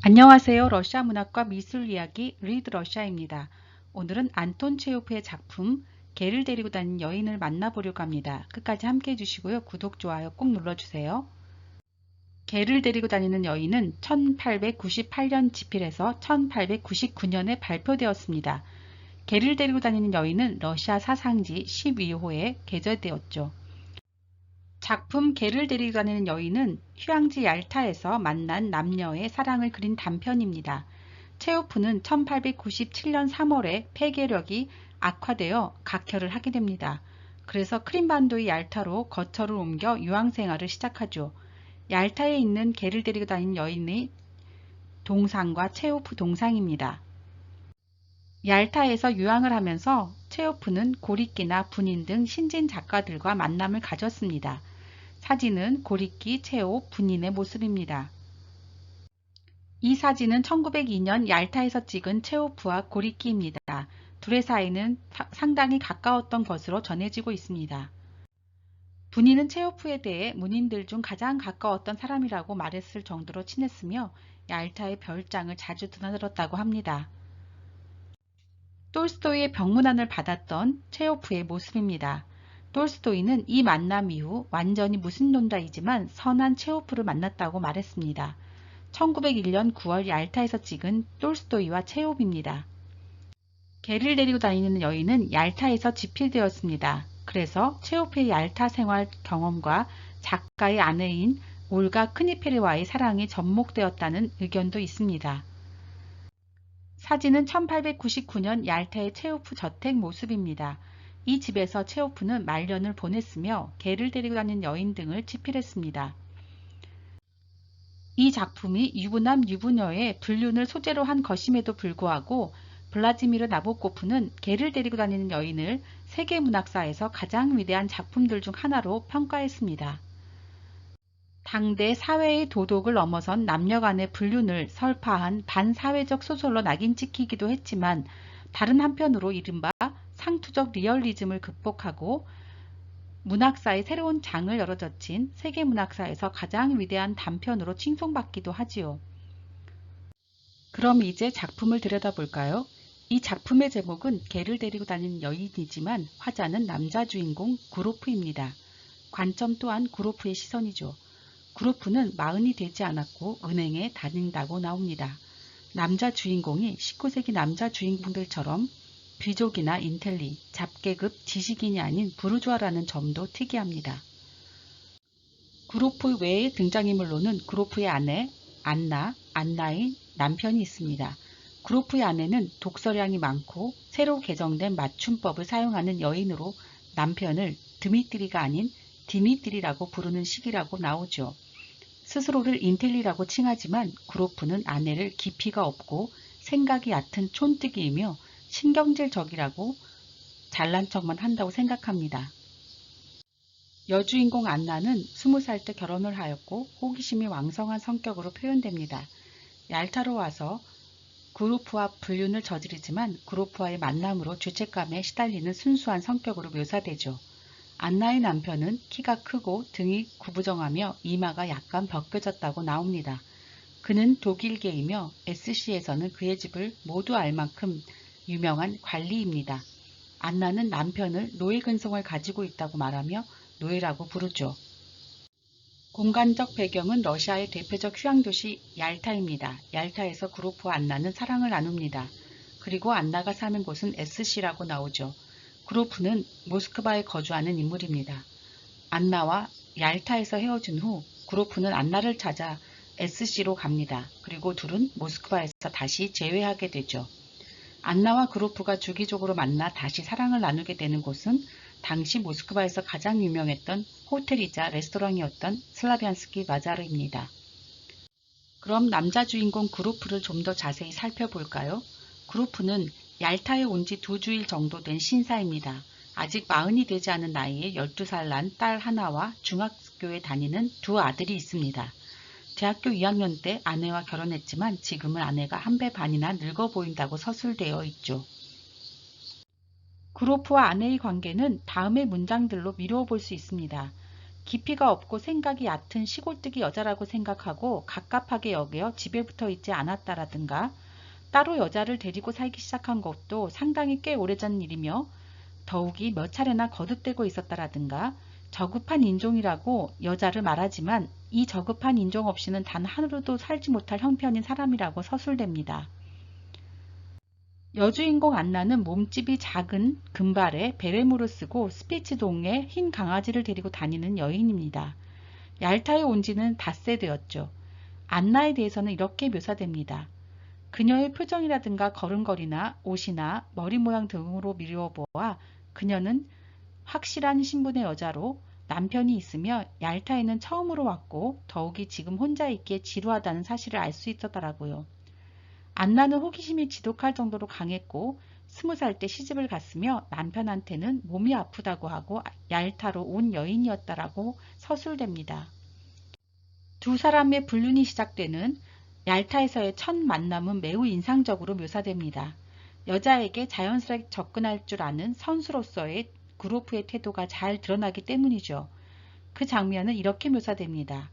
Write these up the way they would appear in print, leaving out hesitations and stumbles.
안녕하세요. 러시아 문학과 미술 이야기 리드 러시아입니다. 오늘은 안톤 체호프의 작품 개를 데리고 다니는 여인을 만나보려고 합니다. 끝까지 함께 해주시고요. 구독, 좋아요 꼭 눌러주세요. 개를 데리고 다니는 여인은 1898년 집필해서 1899년에 발표되었습니다. 개를 데리고 다니는 여인은 러시아 사상지 12호에 게재되었죠. 작품 개를 데리고 다니는 여인은 휴양지 얄타에서 만난 남녀의 사랑을 그린 단편입니다. 체호프는 1897년 3월에 폐결력이 악화되어 각혈을 하게 됩니다. 그래서 크림반도의 얄타로 거처를 옮겨 유학생활을 시작하죠. 얄타에 있는 개를 데리고 다니는 여인의 동상과 체호프 동상입니다. 얄타에서 유학을 하면서 체호프는 고리끼나 분인 등 신진 작가들과 만남을 가졌습니다. 사진은 고리끼, 체호, 분인의 모습입니다. 이 사진은 1902년 얄타에서 찍은 체호프와 고리끼입니다. 둘의 사이는 상당히 가까웠던 것으로 전해지고 있습니다. 분인은 체호프에 대해 문인들 중 가장 가까웠던 사람이라고 말했을 정도로 친했으며 얄타의 별장을 자주 드나들었다고 합니다. 톨스토이의 병문안을 받았던 체호프의 모습입니다. 톨스토이는 이 만남 이후 완전히 무신론자이지만 선한 체호프를 만났다고 말했습니다. 1901년 9월 얄타에서 찍은 톨스토이와 체호프입니다. 개를 데리고 다니는 여인은 얄타에서 집필되었습니다. 그래서 체호프의 얄타 생활 경험과 작가의 아내인 올가 크니페르와의 사랑이 접목되었다는 의견도 있습니다. 사진은 1899년 얄타의 체호프 저택 모습입니다. 이 집에서 체호프는 말년을 보냈으며 개를 데리고 다니는 여인 등을 집필했습니다. 이 작품이 유부남 유부녀의 불륜을 소재로 한 것임에도 불구하고 블라지미르 나보코프는 개를 데리고 다니는 여인을 세계문학사에서 가장 위대한 작품들 중 하나로 평가했습니다. 당대 사회의 도덕을 넘어선 남녀 간의 불륜을 설파한 반사회적 소설로 낙인 찍히기도 했지만 다른 한편으로 이른바 상투적 리얼리즘을 극복하고 문학사의 새로운 장을 열어젖힌 세계문학사에서 가장 위대한 단편으로 칭송받기도 하지요. 그럼 이제 작품을 들여다볼까요? 이 작품의 제목은 개를 데리고 다니는 여인이지만 화자는 남자 주인공 구로프입니다. 관점 또한 구로프의 시선이죠. 구로프는 40이 되지 않았고 은행에 다닌다고 나옵니다. 남자 주인공이 19세기 남자 주인공들처럼 귀족이나 인텔리, 잡계급 지식인이 아닌 부르주아라는 점도 특이합니다. 구로프 외의 등장인물로는 구로프의 아내 안나, 안나의 남편이 있습니다. 구로프의 아내는 독서량이 많고 새로 개정된 맞춤법을 사용하는 여인으로 남편을 드미트리가 아닌 디미트리라고 부르는 식이라고 나오죠. 스스로를 인텔리라고 칭하지만 구로프는 아내를 깊이가 없고 생각이 얕은 촌뜨기이며 신경질적이라고 잘난 척만 한다고 생각합니다. 여주인공 안나는 20살 때 결혼을 하였고 호기심이 왕성한 성격으로 표현됩니다. 얄타로 와서 구로프와 불륜을 저지르지만 구로프와의 만남으로 죄책감에 시달리는 순수한 성격으로 묘사되죠. 안나의 남편은 키가 크고 등이 구부정하며 이마가 약간 벗겨졌다고 나옵니다. 그는 독일계이며 SC에서는 그의 집을 모두 알 만큼 유명한 관리입니다. 안나는 남편을 노예 근성을 가지고 있다고 말하며 노예라고 부르죠. 공간적 배경은 러시아의 대표적 휴양도시 얄타입니다. 얄타에서 구로프와 안나는 사랑을 나눕니다. 그리고 안나가 사는 곳은 SC라고 나오죠. 구로프는 모스크바에 거주하는 인물입니다. 안나와 얄타에서 헤어진 후 구로프는 안나를 찾아 SC로 갑니다. 그리고 둘은 모스크바에서 다시 재회하게 되죠. 안나와 구로프가 주기적으로 만나 다시 사랑을 나누게 되는 곳은 당시 모스크바에서 가장 유명했던 호텔이자 레스토랑이었던 슬라비안스키 바자르입니다. 그럼 남자 주인공 구로프를 좀 더 자세히 살펴볼까요? 구로프는 얄타에 온 지 2주일 정도 된 신사입니다. 아직 40이 되지 않은 나이에 12살 난 딸 하나와 중학교에 다니는 2 아들이 있습니다. 대학교 2학년 때 아내와 결혼했지만 지금은 아내가 1배 반이나 늙어 보인다고 서술되어 있죠. 구로프와 아내의 관계는 다음의 문장들로 미루어 볼 수 있습니다. 깊이가 없고 생각이 얕은 시골뜨기 여자라고 생각하고 갑갑하게 여겨 집에 붙어 있지 않았다라든가, 따로 여자를 데리고 살기 시작한 것도 상당히 꽤 오래전 일이며 더욱이 몇 차례나 거듭되고 있었다라든가, 저급한 인종이라고 여자를 말하지만 이 저급한 인종 없이는 단 하루도 살지 못할 형편인 사람이라고 서술됩니다. 여주인공 안나는 몸집이 작은 금발에 베레모를 쓰고 스피츠동에 흰 강아지를 데리고 다니는 여인입니다. 얄타에 온 지는 닷새 되었죠. 안나에 대해서는 이렇게 묘사됩니다. 그녀의 표정이라든가 걸음걸이나 옷이나 머리 모양 등으로 미루어 보아 그녀는 확실한 신분의 여자로 남편이 있으며 얄타에는 처음으로 왔고 더욱이 지금 혼자 있기에 지루하다는 사실을 알 수 있었더라고요. 안나는 호기심이 지독할 정도로 강했고 20살 때 시집을 갔으며 남편한테는 몸이 아프다고 하고 얄타로 온 여인이었다라고 서술됩니다. 두 사람의 불륜이 시작되는 얄타에서의 첫 만남은 매우 인상적으로 묘사됩니다. 여자에게 자연스럽게 접근할 줄 아는 선수로서의 그로프의 태도가 잘 드러나기 때문이죠. 그 장면은 이렇게 묘사됩니다.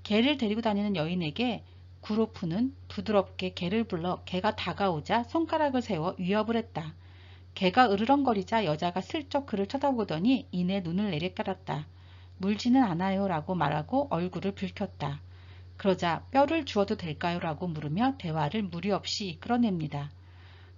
개를 데리고 다니는 여인에게 구로프는 부드럽게 개를 불러 개가 다가오자 손가락을 세워 위협을 했다. 개가 으르렁거리자 여자가 슬쩍 그를 쳐다보더니 이내 눈을 내리깔았다. 물지는 않아요 라고 말하고 얼굴을 붉혔다. 그러자 뼈를 주어도 될까요? 라고 물으며 대화를 무리 없이 이끌어냅니다.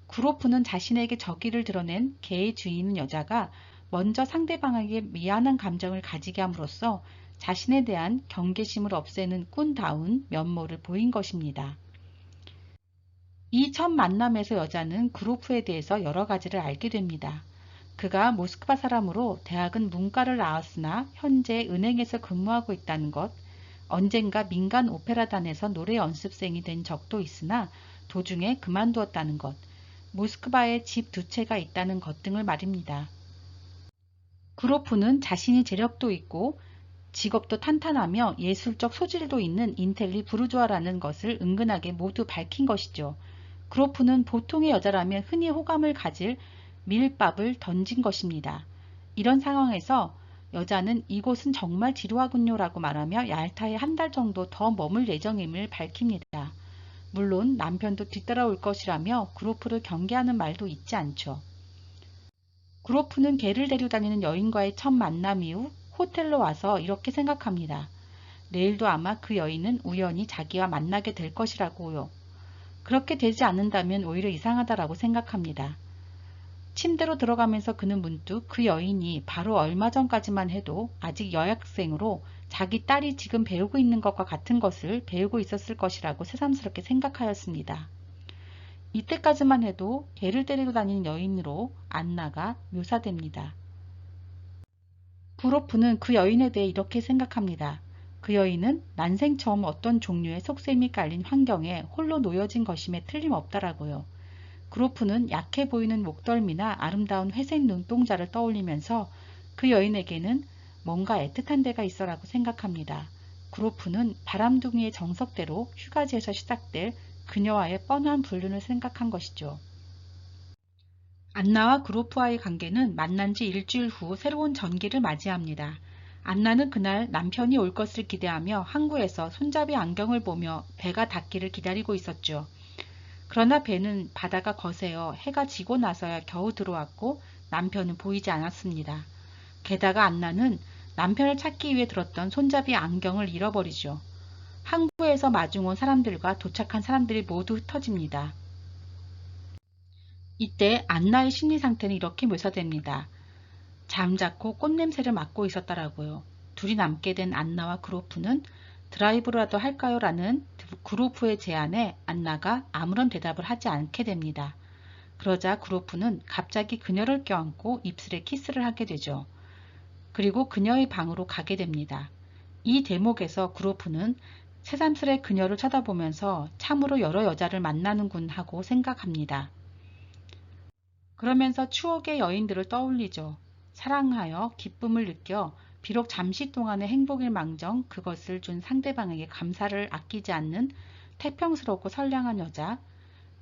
구로프는 자신에게 저기를 드러낸 개의 주인인 여자가 먼저 상대방에게 미안한 감정을 가지게 함으로써 자신에 대한 경계심을 없애는 꾼다운 면모를 보인 것입니다. 이 첫 만남에서 여자는 구로프에 대해서 여러 가지를 알게 됩니다. 그가 모스크바 사람으로 대학은 문과를 나왔으나 현재 은행에서 근무하고 있다는 것, 언젠가 민간 오페라단에서 노래 연습생이 된 적도 있으나 도중에 그만두었다는 것, 모스크바에 집 두 채가 있다는 것 등을 말입니다. 구로프는 자신이 재력도 있고 직업도 탄탄하며 예술적 소질도 있는 인텔리 부르주아라는 것을 은근하게 모두 밝힌 것이죠. 구로프는 보통의 여자라면 흔히 호감을 가질 밀밥을 던진 것입니다. 이런 상황에서 여자는 이곳은 정말 지루하군요 라고 말하며 얄타에 한 달 정도 더 머물 예정임을 밝힙니다. 물론 남편도 뒤따라올 것이라며 구로프를 경계하는 말도 잊지 않죠. 구로프는 개를 데려다니는 여인과의 첫 만남 이후 호텔로 와서 이렇게 생각합니다. 내일도 아마 그 여인은 우연히 자기와 만나게 될 것이라고요. 그렇게 되지 않는다면 오히려 이상하다라고 생각합니다. 침대로 들어가면서 그는 문득 그 여인이 바로 얼마 전까지만 해도 아직 여학생으로 자기 딸이 지금 배우고 있는 것과 같은 것을 배우고 있었을 것이라고 새삼스럽게 생각하였습니다. 이때까지만 해도 개를 데리고 다니는 여인으로 안나가 묘사됩니다. 구로프는 그 여인에 대해 이렇게 생각합니다. 그 여인은 난생 처음 어떤 종류의 속셈이 깔린 환경에 홀로 놓여진 것임에 틀림없다라고요. 구로프는 약해 보이는 목덜미나 아름다운 회색 눈동자를 떠올리면서 그 여인에게는 뭔가 애틋한 데가 있어라고 생각합니다. 구로프는 바람둥이의 정석대로 휴가지에서 시작될 그녀와의 뻔한 불륜을 생각한 것이죠. 안나와 구로프와의 관계는 만난 지 일주일 후 새로운 전기를 맞이합니다. 안나는 그날 남편이 올 것을 기대하며 항구에서 손잡이 안경을 보며 배가 닿기를 기다리고 있었죠. 그러나 배는 바다가 거세어 해가 지고 나서야 겨우 들어왔고 남편은 보이지 않았습니다. 게다가 안나는 남편을 찾기 위해 들었던 손잡이 안경을 잃어버리죠. 항구에서 마중 온 사람들과 도착한 사람들이 모두 흩어집니다. 이때 안나의 심리 상태는 이렇게 묘사됩니다. 잠자코 꽃냄새를 맡고 있었다라고요. 둘이 남게 된 안나와 구로프는 드라이브라도 할까요? 라는 구로프의 제안에 안나가 아무런 대답을 하지 않게 됩니다. 그러자 구로프는 갑자기 그녀를 껴안고 입술에 키스를 하게 되죠. 그리고 그녀의 방으로 가게 됩니다. 이 대목에서 구로프는 새삼스레 그녀를 쳐다보면서 참으로 여러 여자를 만나는군 하고 생각합니다. 그러면서 추억의 여인들을 떠올리죠. 사랑하여 기쁨을 느껴 비록 잠시 동안의 행복일 망정 그것을 준 상대방에게 감사를 아끼지 않는 태평스럽고 선량한 여자,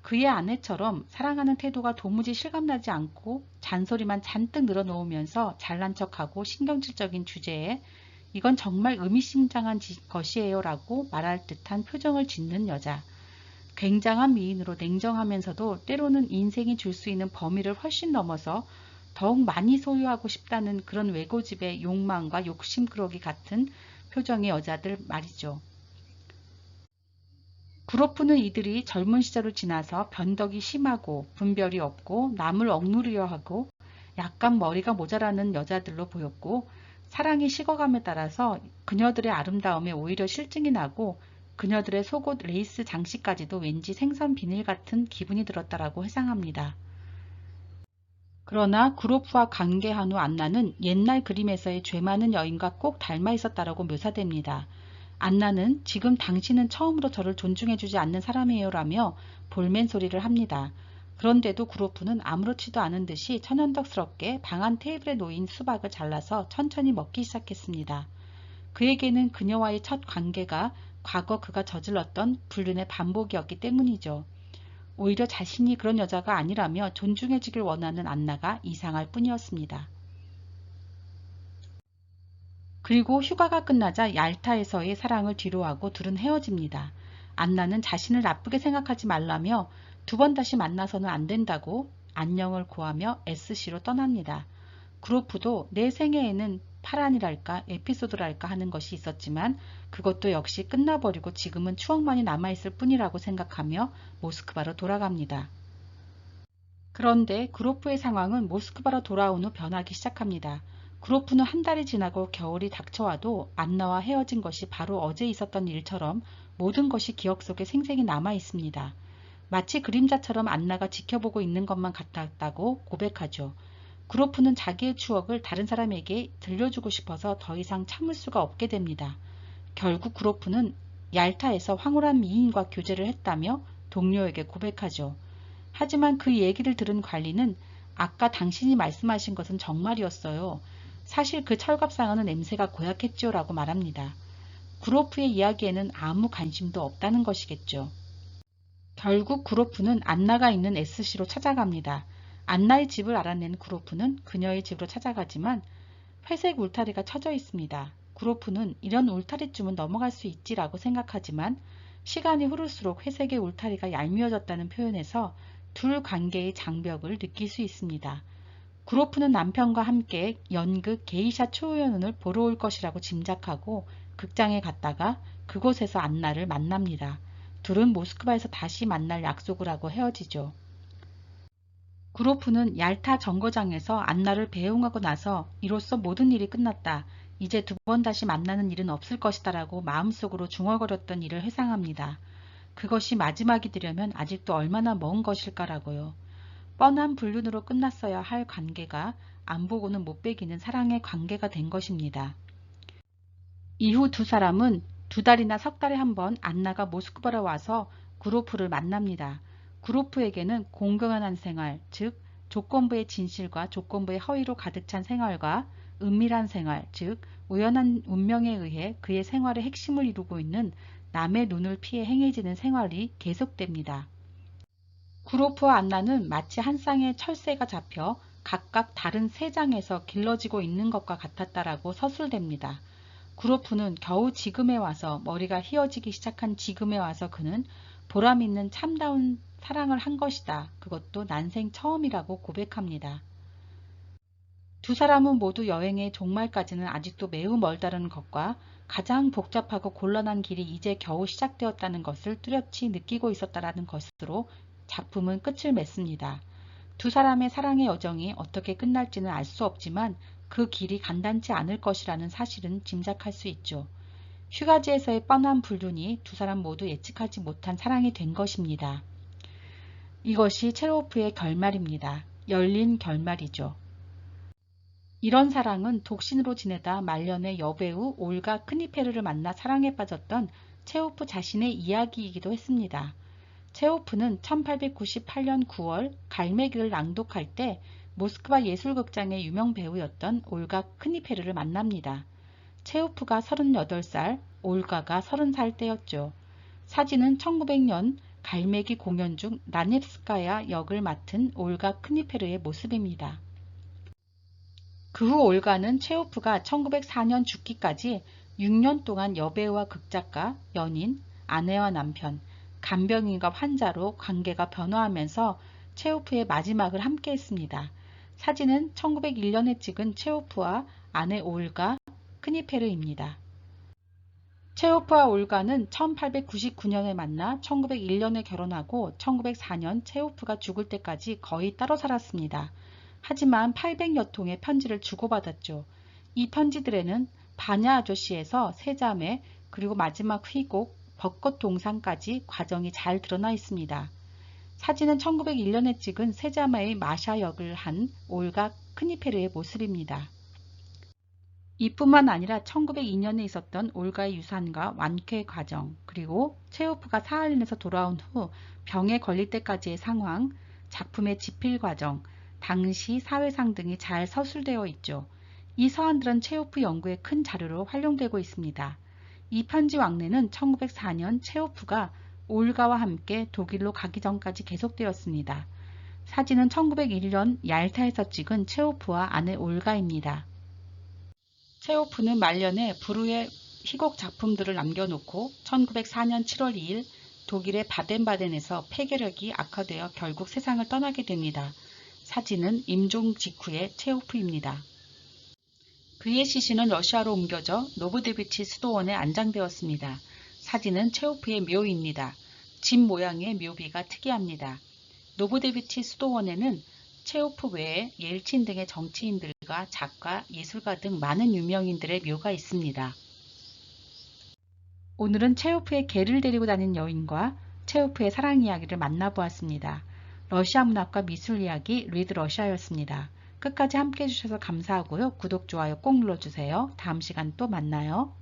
그의 아내처럼 사랑하는 태도가 도무지 실감나지 않고 잔소리만 잔뜩 늘어놓으면서 잘난 척하고 신경질적인 주제에 이건 정말 의미심장한 것이에요 라고 말할 듯한 표정을 짓는 여자. 굉장한 미인으로 냉정하면서도 때로는 인생이 줄 수 있는 범위를 훨씬 넘어서 더욱 많이 소유하고 싶다는 그런 외고집의 욕망과 욕심그러기 같은 표정의 여자들 말이죠. 구로프는 이들이 젊은 시절을 지나서 변덕이 심하고 분별이 없고 남을 억누르려 하고 약간 머리가 모자라는 여자들로 보였고, 사랑이 식어감에 따라서 그녀들의 아름다움에 오히려 실증이 나고 그녀들의 속옷 레이스 장식까지도 왠지 생선 비닐 같은 기분이 들었다라고 회상합니다. 그러나 구로프와 관계한 후 안나는 옛날 그림에서의 죄 많은 여인과 꼭 닮아 있었다라고 묘사됩니다. 안나는 지금 당신은 처음으로 저를 존중해주지 않는 사람이에요 라며 볼멘 소리를 합니다. 그런데도 구로프는 아무렇지도 않은 듯이 천연덕스럽게 방 안 테이블에 놓인 수박을 잘라서 천천히 먹기 시작했습니다. 그에게는 그녀와의 첫 관계가 과거 그가 저질렀던 불륜의 반복이었기 때문이죠. 오히려 자신이 그런 여자가 아니라며 존중해주길 원하는 안나가 이상할 뿐이었습니다. 그리고 휴가가 끝나자 얄타에서의 사랑을 뒤로하고 둘은 헤어집니다. 안나는 자신을 나쁘게 생각하지 말라며 두 번 다시 만나서는 안 된다고 안녕을 고하며 SC로 떠납니다. 구로프도 내 생애에는 파란이랄까 에피소드랄까 하는 것이 있었지만 그것도 역시 끝나버리고 지금은 추억만이 남아있을 뿐이라고 생각하며 모스크바로 돌아갑니다. 그런데 구로프의 상황은 모스크바로 돌아온 후 변하기 시작합니다. 구로프는 한 달이 지나고 겨울이 닥쳐와도 안나와 헤어진 것이 바로 어제 있었던 일처럼 모든 것이 기억 속에 생생히 남아 있습니다. 마치 그림자처럼 안나가 지켜보고 있는 것만 같았다고 고백하죠. 구로프는 자기의 추억을 다른 사람에게 들려주고 싶어서 더 이상 참을 수가 없게 됩니다. 결국 구로프는 얄타에서 황홀한 미인과 교제를 했다며 동료에게 고백하죠. 하지만 그 얘기를 들은 관리는 아까 당신이 말씀하신 것은 정말이었어요. 사실 그 철갑상어는 냄새가 고약했지요 라고 말합니다. 구로프의 이야기에는 아무 관심도 없다는 것이겠죠. 결국 구로프는 안나가 있는 SC로 찾아갑니다. 안나의 집을 알아낸 구로프는 그녀의 집으로 찾아가지만 회색 울타리가 쳐져 있습니다. 구로프는 이런 울타리쯤은 넘어갈 수 있지라고 생각하지만 시간이 흐를수록 회색의 울타리가 얄미워졌다는 표현에서 둘 관계의 장벽을 느낄 수 있습니다. 구로프는 남편과 함께 연극 게이샤 초연을 보러 올 것이라고 짐작하고 극장에 갔다가 그곳에서 안나를 만납니다. 둘은 모스크바에서 다시 만날 약속을 하고 헤어지죠. 구로프는 얄타 정거장에서 안나를 배웅하고 나서 이로써 모든 일이 끝났다. 이제 두 번 다시 만나는 일은 없을 것이다 라고 마음속으로 중얼거렸던 일을 회상합니다. 그것이 마지막이 되려면 아직도 얼마나 먼 것일까라고요. 뻔한 불륜으로 끝났어야 할 관계가 안 보고는 못 베기는 사랑의 관계가 된 것입니다. 이후 두 사람은 두 달이나 석 달에 한 번 안나가 모스크바로 와서 구로프를 만납니다. 구로프에게는 공경한 생활, 즉 조건부의 진실과 조건부의 허위로 가득 찬 생활과 은밀한 생활, 즉 우연한 운명에 의해 그의 생활의 핵심을 이루고 있는 남의 눈을 피해 행해지는 생활이 계속됩니다. 구로프와 안나는 마치 한 쌍의 철새가 잡혀 각각 다른 세 장에서 길러지고 있는 것과 같았다라고 서술됩니다. 구로프는 겨우 지금에 와서 머리가 휘어지기 시작한 지금에 와서 그는 보람 있는 참다운 사랑을 한 것이다. 그것도 난생 처음이라고 고백합니다. 두 사람은 모두 여행의 종말까지는 아직도 매우 멀다는 것과 가장 복잡하고 곤란한 길이 이제 겨우 시작되었다는 것을 뚜렷이 느끼고 있었다는 것으로 작품은 끝을 맺습니다. 두 사람의 사랑의 여정이 어떻게 끝날지는 알 수 없지만 그 길이 간단치 않을 것이라는 사실은 짐작할 수 있죠. 휴가지에서의 뻔한 불륜이 두 사람 모두 예측하지 못한 사랑이 된 것입니다. 이것이 체로프의 결말입니다. 열린 결말이죠. 이런 사랑은 독신으로 지내다 말년에 여배우 올가 크니페르를 만나 사랑에 빠졌던 체호프 자신의 이야기이기도 했습니다. 체호프는 1898년 9월 갈매기를 낭독할 때 모스크바 예술극장의 유명 배우였던 올가 크니페르를 만납니다. 체호프가 38살, 올가가 30살 때였죠. 사진은 1900년 갈매기 공연 중 나넵스카야 역을 맡은 올가 크니페르의 모습입니다. 그 후 올가는 체호프가 1904년 죽기까지 6년 동안 여배우와 극작가, 연인, 아내와 남편, 간병인과 환자로 관계가 변화하면서 체호프의 마지막을 함께 했습니다. 사진은 1901년에 찍은 체호프와 아내 올가 크니페르입니다. 체호프와 올가는 1899년에 만나 1901년에 결혼하고 1904년 체호프가 죽을 때까지 거의 따로 살았습니다. 하지만 800여 통의 편지를 주고받았죠. 이 편지들에는 바냐 아저씨에서 세자매 그리고 마지막 휘곡 벚꽃 동상까지 과정이 잘 드러나 있습니다. 사진은 1901년에 찍은 세자매의 마샤 역을 한 올가 크니페르의 모습입니다. 이뿐만 아니라 1902년에 있었던 올가의 유산과 완쾌 과정, 그리고 체호프가 사할린에서 돌아온 후 병에 걸릴 때까지의 상황, 작품의 집필 과정, 당시 사회상 등이 잘 서술되어 있죠. 이 서한들은 체호프 연구의 큰 자료로 활용되고 있습니다. 이 편지 왕래는 1904년 체호프가 올가와 함께 독일로 가기 전까지 계속되었습니다. 사진은 1901년 얄타에서 찍은 체호프와 아내 올가입니다. 체호프는 말년에 불후의 희곡 작품들을 남겨놓고 1904년 7월 2일 독일의 바덴바덴에서 폐결핵이 악화되어 결국 세상을 떠나게 됩니다. 사진은 임종 직후의 체호프입니다. 그의 시신은 러시아로 옮겨져 노브데비치 수도원에 안장되었습니다. 사진은 체호프의 묘입니다. 집 모양의 묘비가 특이합니다. 노브데비치 수도원에는 체호프 외에 옐친 등의 정치인들과 작가, 예술가 등 많은 유명인들의 묘가 있습니다. 오늘은 체호프의 개를 데리고 다닌 여인과 체호프의 사랑 이야기를 만나보았습니다. 러시아 문학과 미술 이야기 리드 러시아였습니다. 끝까지 함께 해주셔서 감사하고요. 구독, 좋아요 꼭 눌러주세요. 다음 시간 또 만나요.